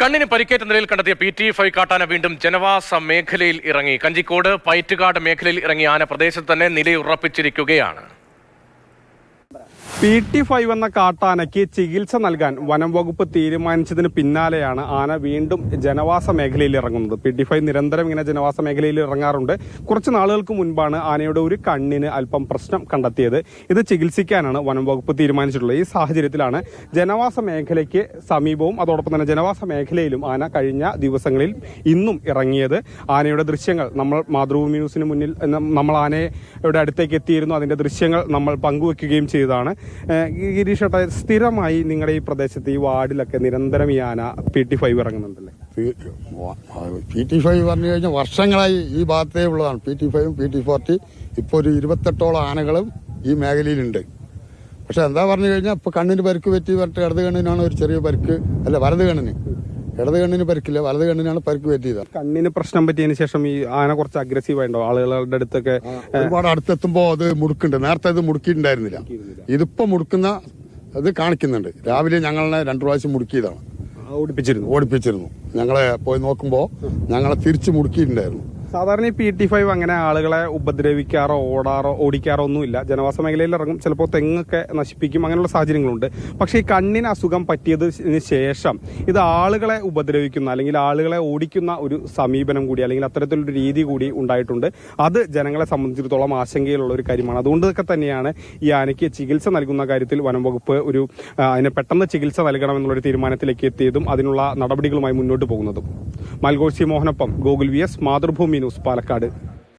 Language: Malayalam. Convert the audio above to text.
കണ്ണിന് പരിക്കേറ്റ നിലയിൽ കണ്ടെത്തിയ PT5 കാട്ടാന വീണ്ടും ജനവാസ മേഖലയിൽ ഇറങ്ങി. കഞ്ചിക്കോട് പൈറ്റുകാട് മേഖലയിൽ ഇറങ്ങിയ ആന പ്രദേശത്ത് തന്നെ നിലയുറപ്പിച്ചിരിക്കുകയാണ്. PT5 എന്ന കാട്ടാനയ്ക്ക് ചികിത്സ നൽകാൻ വനം വകുപ്പ് തീരുമാനിച്ചതിന് പിന്നാലെയാണ് ആന വീണ്ടും ജനവാസ മേഖലയിൽ ഇറങ്ങുന്നത്. PT5 നിരന്തരം ഇങ്ങനെ ജനവാസ മേഖലയിൽ ഇറങ്ങാറുണ്ട്. കുറച്ച് നാളുകൾക്ക് മുൻപാണ് ആനയുടെ ഒരു കണ്ണിന് അല്പം പ്രശ്നം കണ്ടെത്തിയത്. ഇത് ചികിത്സിക്കാനാണ് വനം വകുപ്പ് തീരുമാനിച്ചിട്ടുള്ളത്. ഈ സാഹചര്യത്തിലാണ് ജനവാസ മേഖലയ്ക്ക് സമീപവും അതോടൊപ്പം തന്നെ ജനവാസ മേഖലയിലും ആന കഴിഞ്ഞ ദിവസങ്ങളിൽ ഇന്നും ഇറങ്ങിയത്. ആനയുടെ ദൃശ്യങ്ങൾ നമ്മൾ മാതൃഭൂമി ന്യൂസിന് മുന്നിൽ നമ്മൾ ആനയുടെ അടുത്തേക്ക് എത്തിയിരുന്നു. അതിന്റെ ദൃശ്യങ്ങൾ നമ്മൾ പങ്കുവെക്കുകയും ചെയ്തതാണ്. ഗിരീഷ് ഏട്ടാ, സ്ഥിരമായി നിങ്ങളുടെ ഈ പ്രദേശത്ത് ഈ വാർഡിലൊക്കെ നിരന്തരം ഈ ആന PT5 ഇറങ്ങുന്നുണ്ടല്ലേ? PT5 പറഞ്ഞു കഴിഞ്ഞാൽ വർഷങ്ങളായി ഈ ഭാഗത്തേ ഉള്ളതാണ്. PT5ഉം PT40 ഇപ്പോൾ ഒരു 28ഓളം ആനകളും ഈ മേഖലയിലുണ്ട്. പക്ഷെ എന്താ പറഞ്ഞു കഴിഞ്ഞാൽ ഇപ്പൊ കണ്ണിന് പരിക്ക് പറ്റി പറഞ്ഞിട്ട് ഇടത് കണ്ണിനാണ് ഒരു ചെറിയ പരിക്ക്, അല്ല വലത് കണ്ണിന്. ഇടത് കണ്ണിന് പരിക്കില്ല, വലത് കണ്ണിനാണ് പരിക്ക് പറ്റിയത്. കണ്ണിന് പ്രശ്നം പറ്റിയതിന് ശേഷം ഈ ആന കുറച്ച് അഗ്രസീവായിട്ടോ ആളുകളുടെ അടുത്തൊക്കെ? ഒരുപാട് അടുത്തെത്തുമ്പോ അത് മുടുക്കുന്നുണ്ട്. നേരത്തെ അത് മുടുക്കിയിട്ടുണ്ടായിരുന്നില്ല. ഇതിപ്പോ മുടുക്കുന്ന അത് കാണിക്കുന്നുണ്ട്. രാവിലെ ഞങ്ങളെ 2 പ്രാവശ്യം മുടുക്കിയതാണ്, ഓടിപ്പിച്ചിരുന്നു. ഞങ്ങളെ പോയി നോക്കുമ്പോ ഞങ്ങളെ തിരിച്ച് മുടുക്കിയിട്ടുണ്ടായിരുന്നു. സാധാരണ ഈ PT5 അങ്ങനെ ആളുകളെ ഉപദ്രവിക്കാറോ ഓടിക്കാറോ ഒന്നുമില്ല. ജനവാസ മേഖലയിൽ ഇറങ്ങും, ചിലപ്പോൾ തെങ്ങൊക്കെ നശിപ്പിക്കും, അങ്ങനെയുള്ള സാഹചര്യങ്ങളുണ്ട്. പക്ഷേ ഈ കണ്ണിന് അസുഖം പറ്റിയതിന് ശേഷം ഇത് ആളുകളെ ഉപദ്രവിക്കുന്ന അല്ലെങ്കിൽ ആളുകളെ ഓടിക്കുന്ന ഒരു സമീപനം കൂടി അല്ലെങ്കിൽ അത്തരത്തിലൊരു രീതി കൂടി ഉണ്ടായിട്ടുണ്ട്. അത് ജനങ്ങളെ സംബന്ധിച്ചിടത്തോളം ആശങ്കയിലുള്ള ഒരു കാര്യമാണ്. അതുകൊണ്ടൊക്കെ തന്നെയാണ് ഈ ആനയ്ക്ക് ചികിത്സ നൽകുന്ന കാര്യത്തിൽ വനം വകുപ്പ് അതിന് പെട്ടെന്ന് ചികിത്സ നൽകണമെന്നുള്ളൊരു തീരുമാനത്തിലേക്ക് എത്തിയതും അതിനുള്ള നടപടികളുമായി മുന്നോട്ട് പോകുന്നതും. മൽഘോഷി മോഹനൊപ്പം ഗോകുൽ VS, മാതൃഭൂമി ന്യൂസ്, പാലക്കാട്.